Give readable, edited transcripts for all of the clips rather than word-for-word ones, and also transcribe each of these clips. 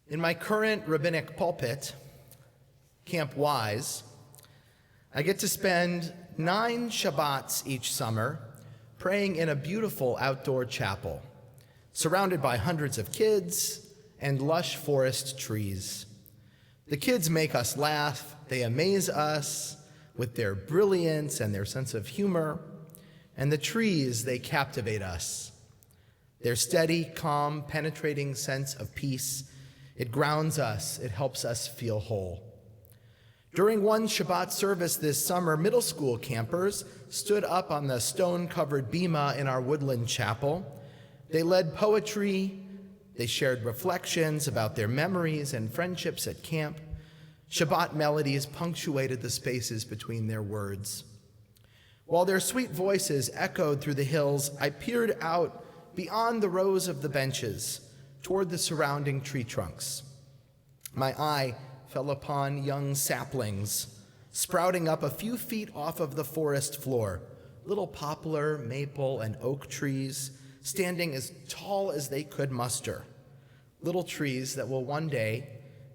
In my current rabbinic pulpit, Camp Wise, I get to spend 9 Shabbats each summer praying in a beautiful outdoor chapel, surrounded by hundreds of kids and lush forest trees. The kids make us laugh, they amaze us with their brilliance and their sense of humor, and the trees, they captivate us. Their steady, calm, penetrating sense of peace, it grounds us, it helps us feel whole. During one Shabbat service this summer, middle school campers stood up on the stone-covered bima in our woodland chapel. They led poetry, they shared reflections about their memories and friendships at camp. Shabbat melodies punctuated the spaces between their words. While their sweet voices echoed through the hills, I peered out beyond the rows of the benches toward the surrounding tree trunks. My eye fell upon young saplings sprouting up a few feet off of the forest floor, little poplar, maple, and oak trees standing as tall as they could muster, little trees that will one day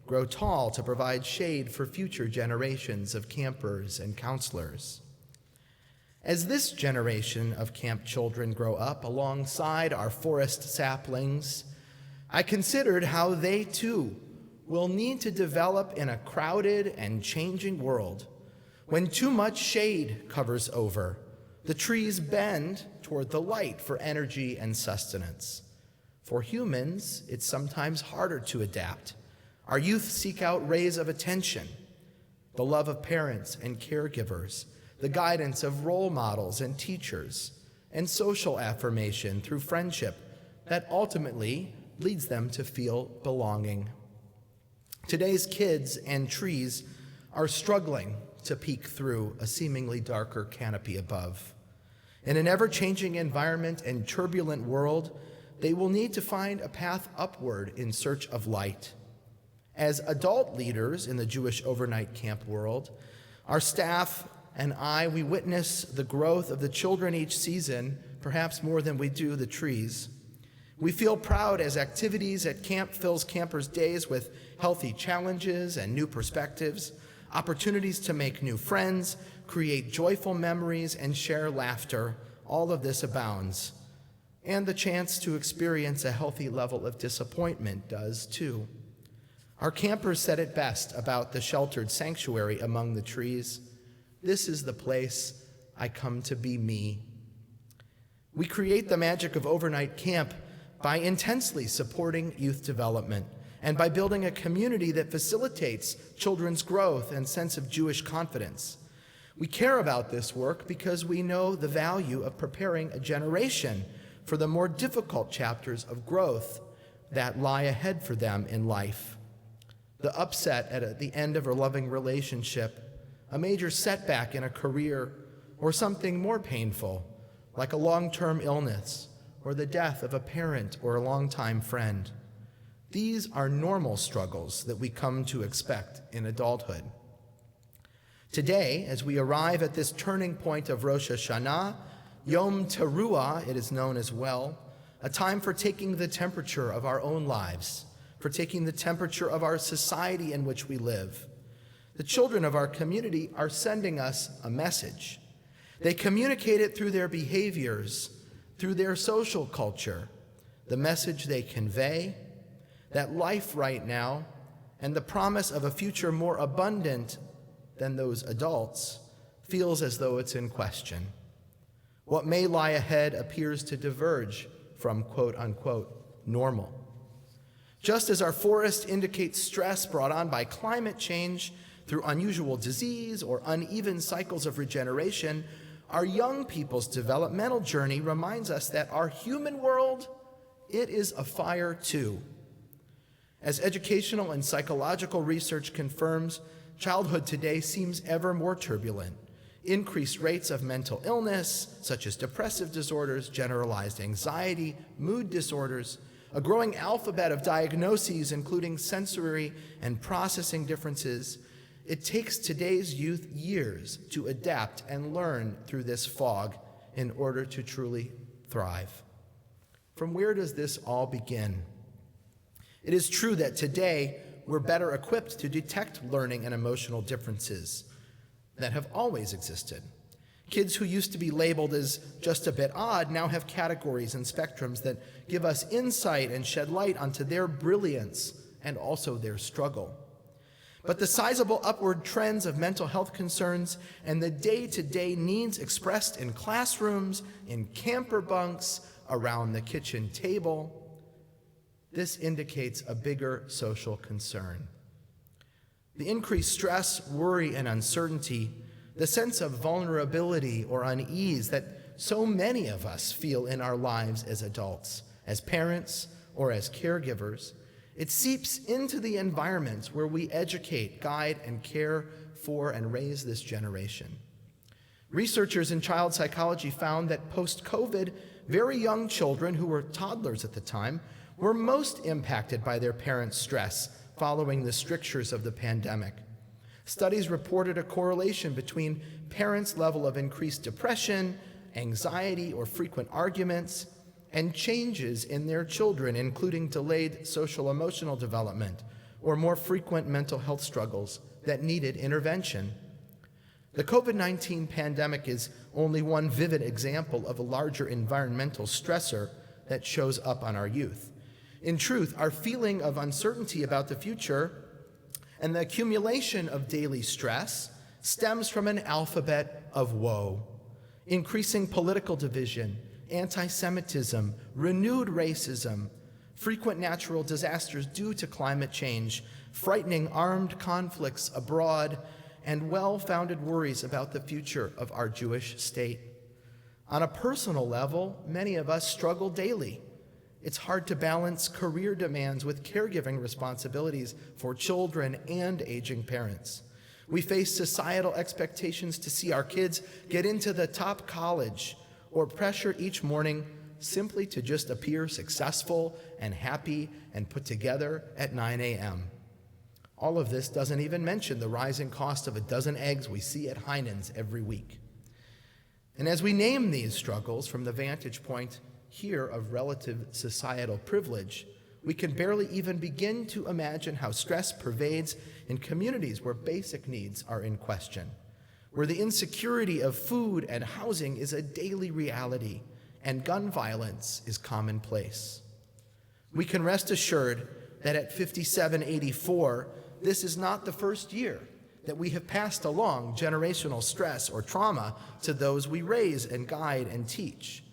grow tall to provide shade for future generations of campers and counselors. As this generation of camp children grow up alongside our forest saplings, I considered how they too will need to develop in a crowded and changing world. When too much shade covers over, the trees bend toward the light for energy and sustenance. For humans, it's sometimes harder to adapt. Our youth seek out rays of attention, the love of parents and caregivers, the guidance of role models and teachers, and social affirmation through friendship that ultimately leads them to feel belonging. Today's kids and trees are struggling to peek through a seemingly darker canopy above. In an ever-changing environment and turbulent world, they will need to find a path upward in search of light. As adult leaders in the Jewish overnight camp world, our staff and I, we witness the growth of the children each season, perhaps more than we do the trees. We feel proud as activities at camp fills campers' days with healthy challenges and new perspectives, opportunities to make new friends, create joyful memories, and share laughter. All of this abounds. And the chance to experience a healthy level of disappointment does too. Our campers said it best about the sheltered sanctuary among the trees. This is the place I come to be me. We create the magic of overnight camp by intensely supporting youth development and by building a community that facilitates children's growth and sense of Jewish confidence. We care about this work because we know the value of preparing a generation for the more difficult chapters of growth that lie ahead for them in life. The upset at the end of a loving relationship, a major setback in a career, or something more painful, like a long-term illness, or the death of a parent or a longtime friend. These are normal struggles that we come to expect in adulthood. Today, as we arrive at this turning point of Rosh Hashanah, Yom Teruah, it is known as well, a time for taking the temperature of our own lives, for taking the temperature of our society in which we live. The children of our community are sending us a message. They communicate it through their behaviors, through their social culture, the message they convey, that life right now and the promise of a future more abundant than those adults feels as though it's in question. What may lie ahead appears to diverge from quote-unquote normal. Just as our forest indicates stress brought on by climate change through unusual disease or uneven cycles of regeneration, our young people's developmental journey reminds us that our human world, it is afire too. As educational and psychological research confirms, childhood today seems ever more turbulent. Increased rates of mental illness, such as depressive disorders, generalized anxiety, mood disorders, a growing alphabet of diagnoses, including sensory and processing differences. It takes today's youth years to adapt and learn through this fog in order to truly thrive. From where does this all begin? It is true that today we're better equipped to detect learning and emotional differences that have always existed. Kids who used to be labeled as just a bit odd now have categories and spectrums that give us insight and shed light onto their brilliance and also their struggle. But the sizable upward trends of mental health concerns and the day-to-day needs expressed in classrooms, in camper bunks, around the kitchen table, this indicates a bigger social concern. The increased stress, worry, and uncertainty, the sense of vulnerability or unease that so many of us feel in our lives as adults, as parents, or as caregivers, it seeps into the environments where we educate, guide, and care for and raise this generation. Researchers in child psychology found that post-COVID, very young children who were toddlers at the time were most impacted by their parents' stress following the strictures of the pandemic. Studies reported a correlation between parents' level of increased depression, anxiety, or frequent arguments, and changes in their children, including delayed social-emotional development or more frequent mental health struggles that needed intervention. The COVID-19 pandemic is only one vivid example of a larger environmental stressor that shows up on our youth. In truth, our feeling of uncertainty about the future and the accumulation of daily stress stems from an alphabet of woe: increasing political division, anti-Semitism, renewed racism, frequent natural disasters due to climate change, frightening armed conflicts abroad, and well-founded worries about the future of our Jewish state. On a personal level, many of us struggle daily. It's hard to balance career demands with caregiving responsibilities for children and aging parents. We face societal expectations to see our kids get into the top college, or pressure each morning simply to just appear successful and happy and put together at 9 a.m. All of this doesn't even mention the rising cost of a dozen eggs we see at Heinen's every week. And as we name these struggles from the vantage point here of relative societal privilege, we can barely even begin to imagine how stress pervades in communities where basic needs are in question, where the insecurity of food and housing is a daily reality and gun violence is commonplace. We can rest assured that at 5784, this is not the first year that we have passed along generational stress or trauma to those we raise and guide and teach.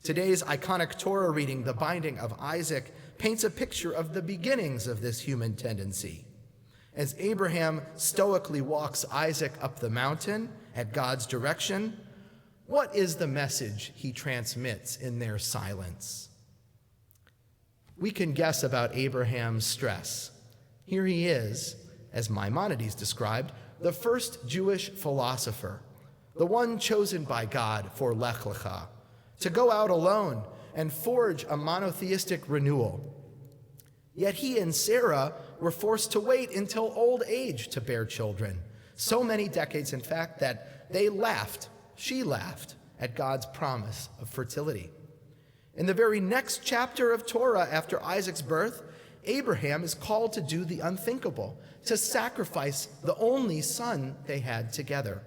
Today's iconic Torah reading, The Binding of Isaac, paints a picture of the beginnings of this human tendency. As Abraham stoically walks Isaac up the mountain at God's direction, what is the message he transmits in their silence? We can guess about Abraham's stress. Here he is, as Maimonides described, the first Jewish philosopher, the one chosen by God for Lech Lecha, to go out alone and forge a monotheistic renewal. Yet he and Sarah were forced to wait until old age to bear children, so many decades, in fact, that she laughed at God's promise of fertility. In the very next chapter of Torah after Isaac's birth, Abraham is called to do the unthinkable, to sacrifice the only son they had together.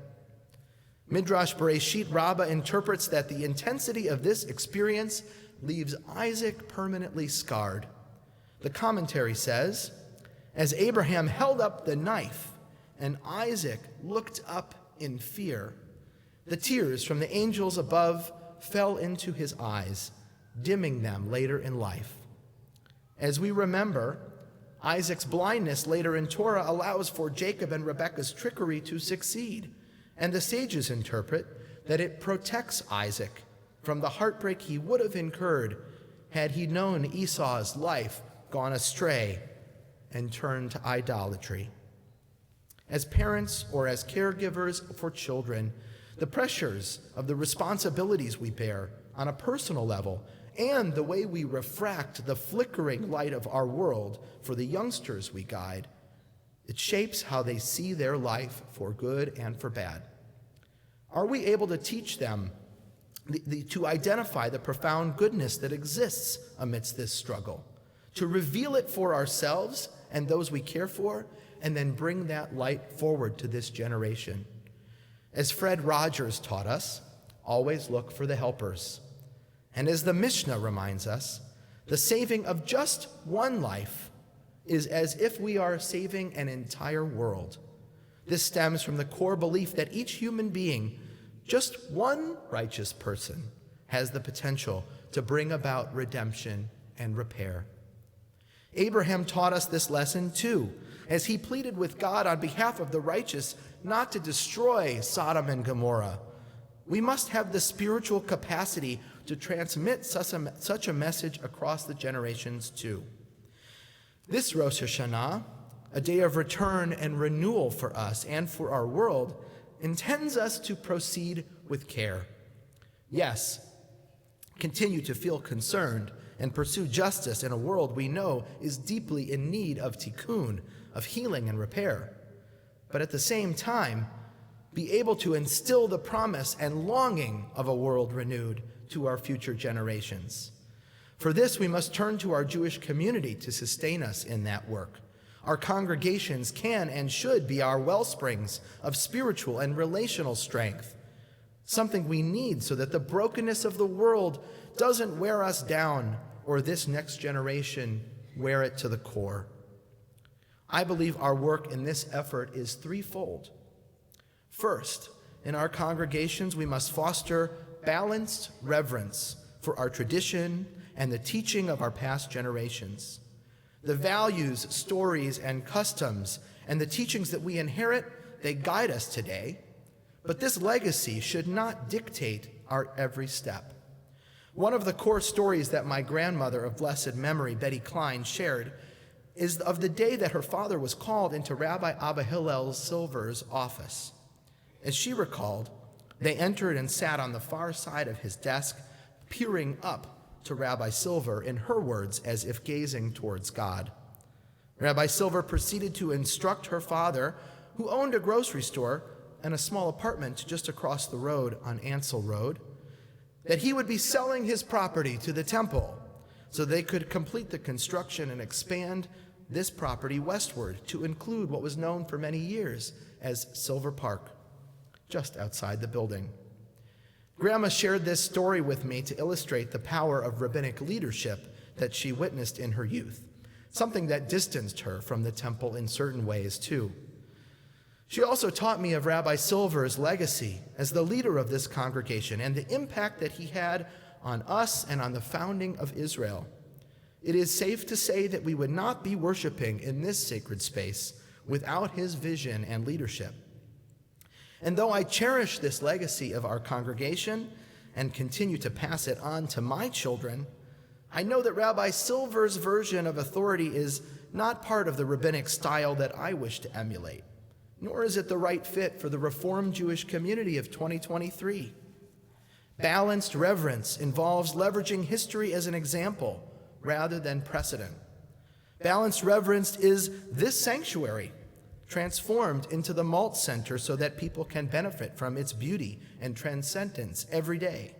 Midrash Bereshit Rabbah interprets that the intensity of this experience leaves Isaac permanently scarred. The commentary says, as Abraham held up the knife and Isaac looked up in fear, the tears from the angels above fell into his eyes, dimming them later in life. As we remember, Isaac's blindness later in Torah allows for Jacob and Rebekah's trickery to succeed, and the sages interpret that it protects Isaac from the heartbreak he would have incurred had he known Esau's life gone astray and turned to idolatry. As parents or as caregivers for children, the pressures of the responsibilities we bear on a personal level and the way we refract the flickering light of our world for the youngsters we guide, it shapes how they see their life for good and for bad. Are we able to teach them to identify the profound goodness that exists amidst this struggle, to reveal it for ourselves and those we care for, and then bring that light forward to this generation. As Fred Rogers taught us, always look for the helpers. And as the Mishnah reminds us, the saving of just one life is as if we are saving an entire world. This stems from the core belief that each human being, just one righteous person, has the potential to bring about redemption and repair. Abraham taught us this lesson too, as he pleaded with God on behalf of the righteous not to destroy Sodom and Gomorrah. We must have the spiritual capacity to transmit such a message across the generations too. This Rosh Hashanah, a day of return and renewal for us and for our world, intends us to proceed with care. Yes, continue to feel concerned and pursue justice in a world we know is deeply in need of tikkun, of healing and repair. But at the same time, be able to instill the promise and longing of a world renewed to our future generations. For this, we must turn to our Jewish community to sustain us in that work. Our congregations can and should be our wellsprings of spiritual and relational strength, something we need so that the brokenness of the world doesn't wear us down or this next generation wear it to the core. I believe our work in this effort is threefold. First, in our congregations, we must foster balanced reverence for our tradition and the teaching of our past generations. The values, stories, and customs and the teachings that we inherit, they guide us today, but this legacy should not dictate our every step. One of the core stories that my grandmother of blessed memory, Betty Klein, shared is of the day that her father was called into Rabbi Abba Hillel Silver's office. As she recalled, they entered and sat on the far side of his desk, peering up to Rabbi Silver, in her words, as if gazing towards God. Rabbi Silver proceeded to instruct her father, who owned a grocery store and a small apartment just across the road on Ansel Road, that he would be selling his property to the temple so they could complete the construction and expand this property westward to include what was known for many years as Silver Park, just outside the building. Grandma shared this story with me to illustrate the power of rabbinic leadership that she witnessed in her youth, something that distanced her from the temple in certain ways too. She also taught me of Rabbi Silver's legacy as the leader of this congregation and the impact that he had on us and on the founding of Israel. It is safe to say that we would not be worshiping in this sacred space without his vision and leadership. And though I cherish this legacy of our congregation and continue to pass it on to my children, I know that Rabbi Silver's version of authority is not part of the rabbinic style that I wish to emulate, nor is it the right fit for the Reformed Jewish community of 2023. Balanced reverence involves leveraging history as an example rather than precedent. Balanced reverence is this sanctuary, transformed into the Malt Center so that people can benefit from its beauty and transcendence every day.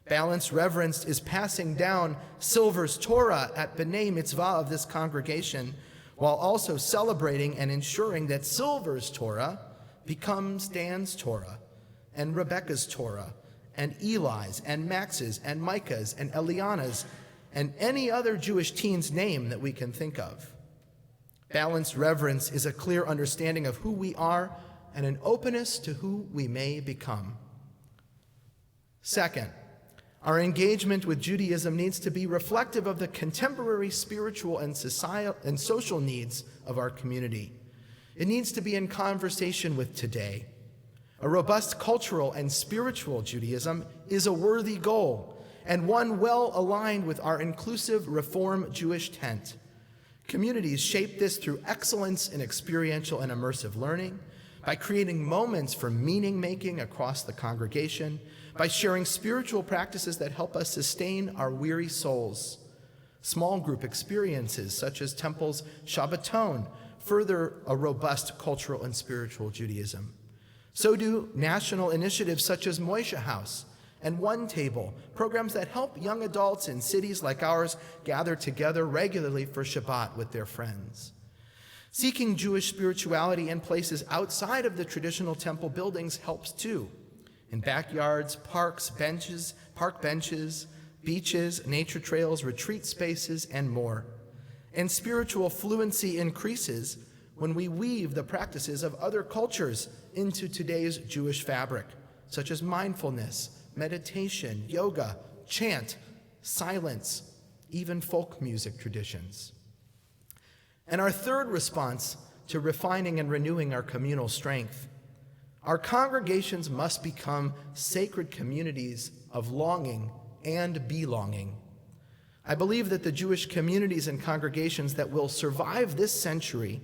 Balanced reverence is passing down Silver's Torah at B'nai Mitzvah of this congregation, while also celebrating and ensuring that Silver's Torah becomes Dan's Torah, and Rebecca's Torah, and Eli's, and Max's, and Micah's, and Eliana's, and any other Jewish teen's name that we can think of. Balanced reverence is a clear understanding of who we are and an openness to who we may become. Second, our engagement with Judaism needs to be reflective of the contemporary spiritual and societal and social needs of our community. It needs to be in conversation with today. A robust cultural and spiritual Judaism is a worthy goal and one well aligned with our inclusive Reform Jewish tent. Communities shape this through excellence in experiential and immersive learning, by creating moments for meaning-making across the congregation, by sharing spiritual practices that help us sustain our weary souls. Small group experiences such as Temple's Shabbaton further a robust cultural and spiritual Judaism. So do national initiatives such as Moishe House and One Table, programs that help young adults in cities like ours gather together regularly for Shabbat with their friends. Seeking Jewish spirituality in places outside of the traditional temple buildings helps too. In backyards, parks, park benches, beaches, nature trails, retreat spaces, and more. And spiritual fluency increases when we weave the practices of other cultures into today's Jewish fabric, such as mindfulness, meditation, yoga, chant, silence, even folk music traditions. And our third response to refining and renewing our communal strength: our congregations must become sacred communities of longing and belonging. I believe that the Jewish communities and congregations that will survive this century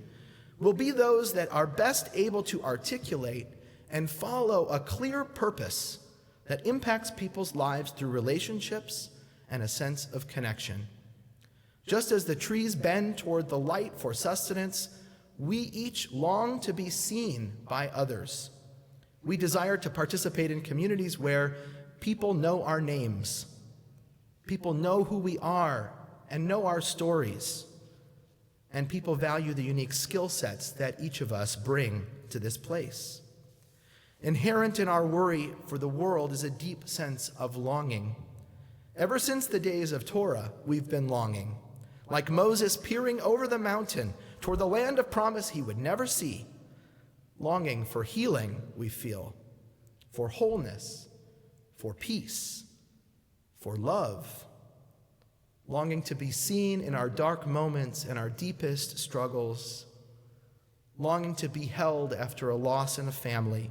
will be those that are best able to articulate and follow a clear purpose that impacts people's lives through relationships and a sense of connection. Just as the trees bend toward the light for sustenance, we each long to be seen by others. We desire to participate in communities where people know our names, people know who we are and know our stories, and people value the unique skill sets that each of us bring to this place. Inherent in our worry for the world is a deep sense of longing. Ever since the days of Torah, we've been longing. Like Moses peering over the mountain toward the land of promise he would never see. Longing for healing, we feel, for wholeness, for peace, for love. Longing to be seen in our dark moments and our deepest struggles. Longing to be held after a loss in a family.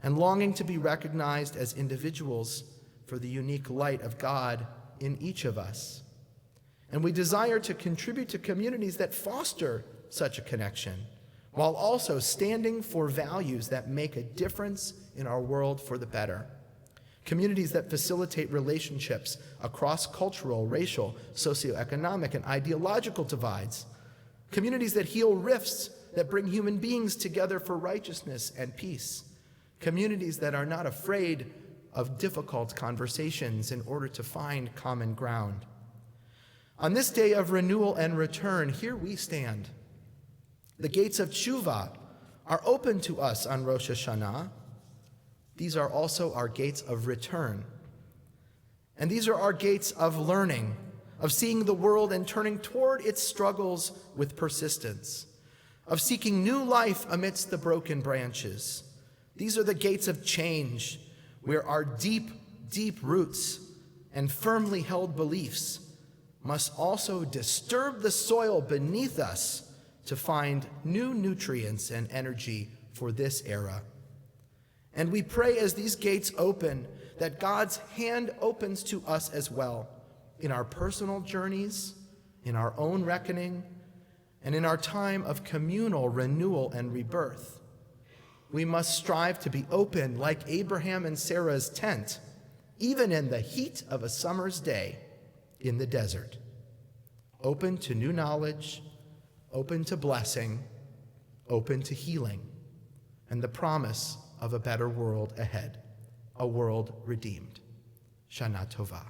And longing to be recognized as individuals for the unique light of God in each of us. And we desire to contribute to communities that foster such a connection, while also standing for values that make a difference in our world for the better. Communities that facilitate relationships across cultural, racial, socioeconomic, and ideological divides. Communities that heal rifts that bring human beings together for righteousness and peace. Communities that are not afraid of difficult conversations in order to find common ground. On this day of renewal and return, here we stand. The gates of Tshuva are open to us on Rosh Hashanah. These are also our gates of return. And these are our gates of learning, of seeing the world and turning toward its struggles with persistence, of seeking new life amidst the broken branches. These are the gates of change, where our deep, deep roots and firmly held beliefs must also disturb the soil beneath us to find new nutrients and energy for this era. And we pray as these gates open that God's hand opens to us as well in our personal journeys, in our own reckoning, and in our time of communal renewal and rebirth. We must strive to be open like Abraham and Sarah's tent, even in the heat of a summer's day in the desert. Open to new knowledge, open to blessing, open to healing, and the promise of a better world ahead, a world redeemed. Shana Tova.